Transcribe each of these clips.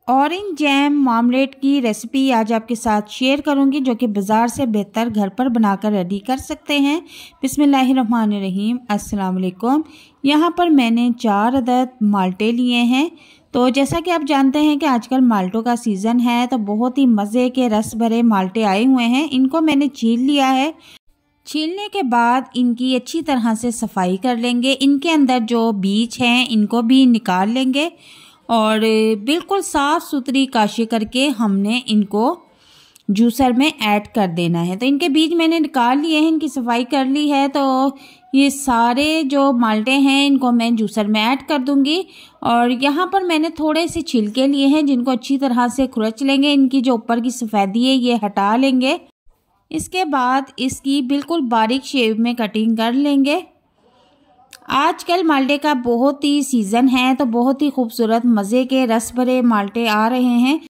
Orange jam marmalade की recipe आज आपके साथ शेयर करूंगी, जो कि बाज़ार से बेहतर घर पर बनाकर रेडी कर सकते हैं। बिस्मिल्लाहिर्रहमानिर्रहीम। अस्सलाम वालेकुम। यहाँ पर मैंने 4 अदद माल्टे लिए हैं। तो जैसा कि आप जानते हैं कि आजकल माल्टों का सीज़न है, तो बहुत ही मज़े के रस भरे माल्टे आए हुए हैं। इनको मैंने छील लिया है। छीलने के बाद इनकी अच्छी तरह से सफाई कर लेंगे। इनके अंदर जो बीज हैं इनको भी निकाल लेंगे और बिल्कुल साफ़ सुथरी काशी करके हमने इनको जूसर में ऐड कर देना है। तो इनके बीज मैंने निकाल लिए हैं, इनकी सफाई कर ली है। तो ये सारे जो माल्टे हैं इनको मैं जूसर में ऐड कर दूंगी। और यहाँ पर मैंने थोड़े से छिलके लिए हैं, जिनको अच्छी तरह से खुरच लेंगे। इनकी जो ऊपर की सफ़ेदी है ये हटा लेंगे। इसके बाद इसकी बिल्कुल बारीक शेप में कटिंग कर लेंगे। आजकल माल्टे का बहुत ही सीज़न है, तो बहुत ही खूबसूरत मज़े के रस भरे माल्टे आ रहे हैं।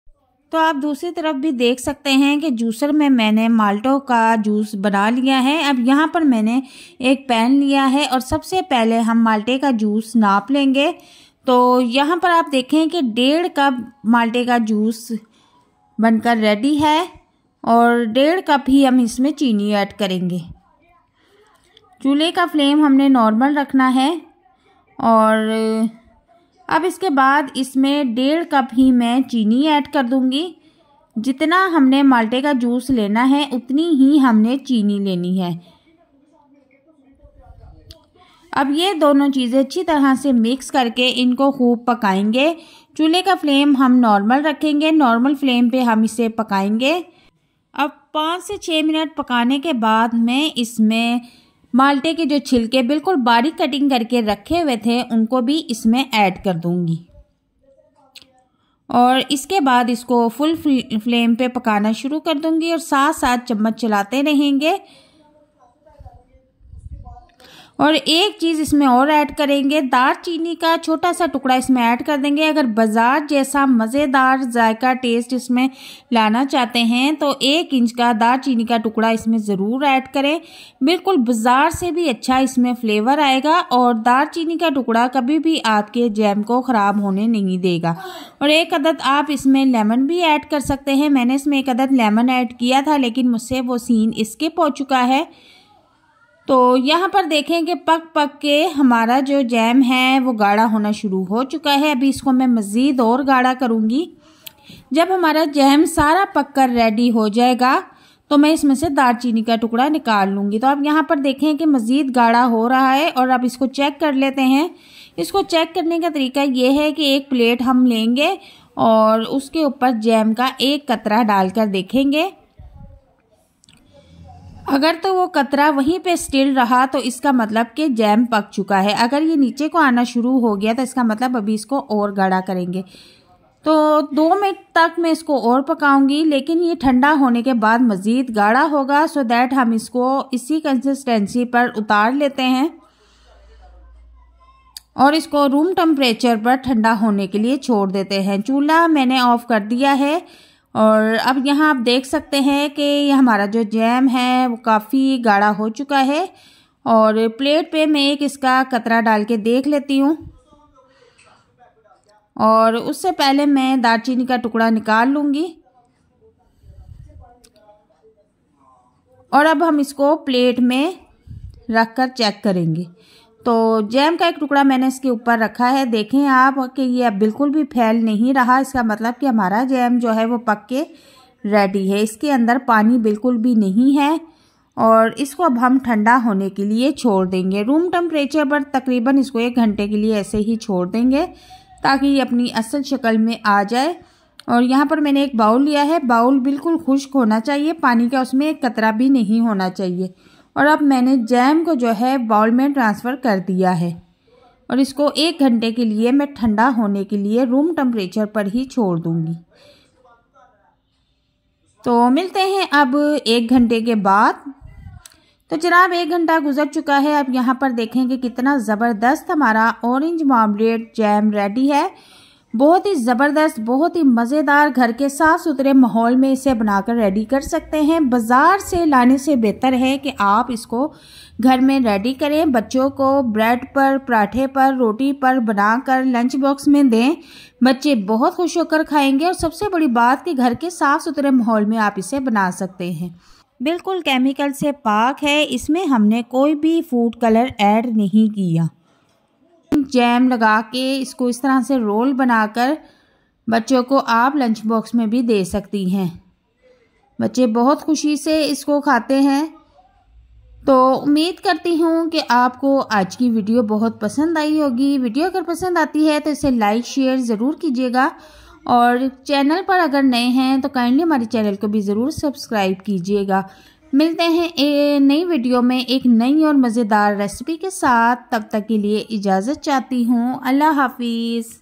तो आप दूसरी तरफ भी देख सकते हैं कि जूसर में मैंने माल्टों का जूस बना लिया है। अब यहाँ पर मैंने एक पैन लिया है और सबसे पहले हम माल्टे का जूस नाप लेंगे। तो यहाँ पर आप देखें कि 1.5 कप माल्टे का जूस बनकर रेडी है और 1.5 कप ही हम इसमें चीनी ऐड करेंगे। चूल्हे का फ्लेम हमने नॉर्मल रखना है और अब इसके बाद इसमें 1.5 कप ही मैं चीनी ऐड कर दूंगी। जितना हमने माल्टे का जूस लेना है उतनी ही हमने चीनी लेनी है। अब ये दोनों चीज़ें अच्छी तरह से मिक्स करके इनको खूब पकाएंगे। चूल्हे का फ्लेम हम नॉर्मल रखेंगे, नॉर्मल फ्लेम पे हम इसे पकाएंगे। अब 5 से 6 मिनट पकाने के बाद मैं इसमें माल्टे के जो छिलके बिल्कुल बारीक कटिंग करके रखे हुए थे उनको भी इसमें ऐड कर दूंगी और इसके बाद इसको फुल फ्लेम पे पकाना शुरू कर दूंगी और साथ साथ चम्मच चलाते रहेंगे। और एक चीज़ इसमें और ऐड करेंगे, दालचीनी का छोटा सा टुकड़ा इसमें ऐड कर देंगे। अगर बाजार जैसा मज़ेदार जायका टेस्ट इसमें लाना चाहते हैं तो 1 इंच का दालचीनी का टुकड़ा इसमें ज़रूर ऐड करें। बिल्कुल बाजार से भी अच्छा इसमें फ्लेवर आएगा और दालचीनी का टुकड़ा कभी भी आपके जैम को ख़राब होने नहीं देगा। और 1 अदद आप इसमें लेमन भी ऐड कर सकते हैं। मैंने इसमें 1 अदद लेमन ऐड किया था, लेकिन मुझसे वो सीन स्किप हो चुका है। तो यहाँ पर देखें कि पक के हमारा जो जैम है वो गाढ़ा होना शुरू हो चुका है। अभी इसको मैं मज़ीद और गाढ़ा करूँगी। जब हमारा जैम सारा पक कर रेडी हो जाएगा तो मैं इसमें से दालचीनी का टुकड़ा निकाल लूँगी। तो आप यहाँ पर देखें कि मज़ीद गाढ़ा हो रहा है और अब इसको चेक कर लेते हैं। इसको चेक करने का तरीका ये है कि एक प्लेट हम लेंगे और उसके ऊपर जैम का 1 कतरा डालकर देखेंगे। अगर तो वो कतरा वहीं पे स्टिल रहा तो इसका मतलब कि जैम पक चुका है। अगर ये नीचे को आना शुरू हो गया तो इसका मतलब अभी इसको और गाढ़ा करेंगे। तो 2 मिनट तक मैं इसको और पकाऊंगी, लेकिन ये ठंडा होने के बाद मज़ीद गाढ़ा होगा। सो दैट हम इसको इसी कंसिस्टेंसी पर उतार लेते हैं और इसको रूम टेम्परेचर पर ठंडा होने के लिए छोड़ देते हैं। चूल्हा मैंने ऑफ कर दिया है और अब यहाँ आप देख सकते हैं कि हमारा जो जैम है वो काफ़ी गाढ़ा हो चुका है। और प्लेट पे मैं एक इसका कतरा डाल के देख लेती हूँ और उससे पहले मैं दालचीनी का टुकड़ा निकाल लूँगी। और अब हम इसको प्लेट में रख कर चेक करेंगे। तो जैम का एक टुकड़ा मैंने इसके ऊपर रखा है। देखें आप कि ये अब बिल्कुल भी फैल नहीं रहा। इसका मतलब कि हमारा जैम जो है वो पक के रेडी है। इसके अंदर पानी बिल्कुल भी नहीं है और इसको अब हम ठंडा होने के लिए छोड़ देंगे। रूम टेम्परेचर पर तकरीबन इसको 1 घंटे के लिए ऐसे ही छोड़ देंगे ताकि ये अपनी असल शक्ल में आ जाए। और यहाँ पर मैंने एक बाउल लिया है। बाउल बिल्कुल खुश्क होना चाहिए, पानी का उसमें 1 कतरा भी नहीं होना चाहिए। और अब मैंने जैम को जो है बाउल में ट्रांसफ़र कर दिया है और इसको 1 घंटे के लिए मैं ठंडा होने के लिए रूम टेम्परेचर पर ही छोड़ दूंगी। तो मिलते हैं अब 1 घंटे के बाद। तो जनाब 1 घंटा गुजर चुका है। अब यहाँ पर देखें कि कितना ज़बरदस्त हमारा ऑरेंज मार्मलेट जैम रेडी है। बहुत ही ज़बरदस्त, बहुत ही मज़ेदार, घर के साफ़ सुथरे माहौल में इसे बनाकर रेडी कर सकते हैं। बाज़ार से लाने से बेहतर है कि आप इसको घर में रेडी करें। बच्चों को ब्रेड पर, पराठे पर, रोटी पर बनाकर लंच बॉक्स में दें। बच्चे बहुत खुश होकर खाएंगे और सबसे बड़ी बात कि घर के साफ़ सुथरे माहौल में आप इसे बना सकते हैं। बिल्कुल केमिकल से पाक है, इसमें हमने कोई भी फूड कलर ऐड नहीं किया। जैम लगा के इसको इस तरह से रोल बनाकर बच्चों को आप लंच बॉक्स में भी दे सकती हैं। बच्चे बहुत खुशी से इसको खाते हैं। तो उम्मीद करती हूँ कि आपको आज की वीडियो बहुत पसंद आई होगी। वीडियो अगर पसंद आती है तो इसे लाइक शेयर ज़रूर कीजिएगा और चैनल पर अगर नए हैं तो काइंडली हमारे चैनल को भी ज़रूर सब्सक्राइब कीजिएगा। मिलते हैं एक नई वीडियो में एक नई और मज़ेदार रेसिपी के साथ। तब तक के लिए इजाज़त चाहती हूँ। अल्लाह हाफिज़।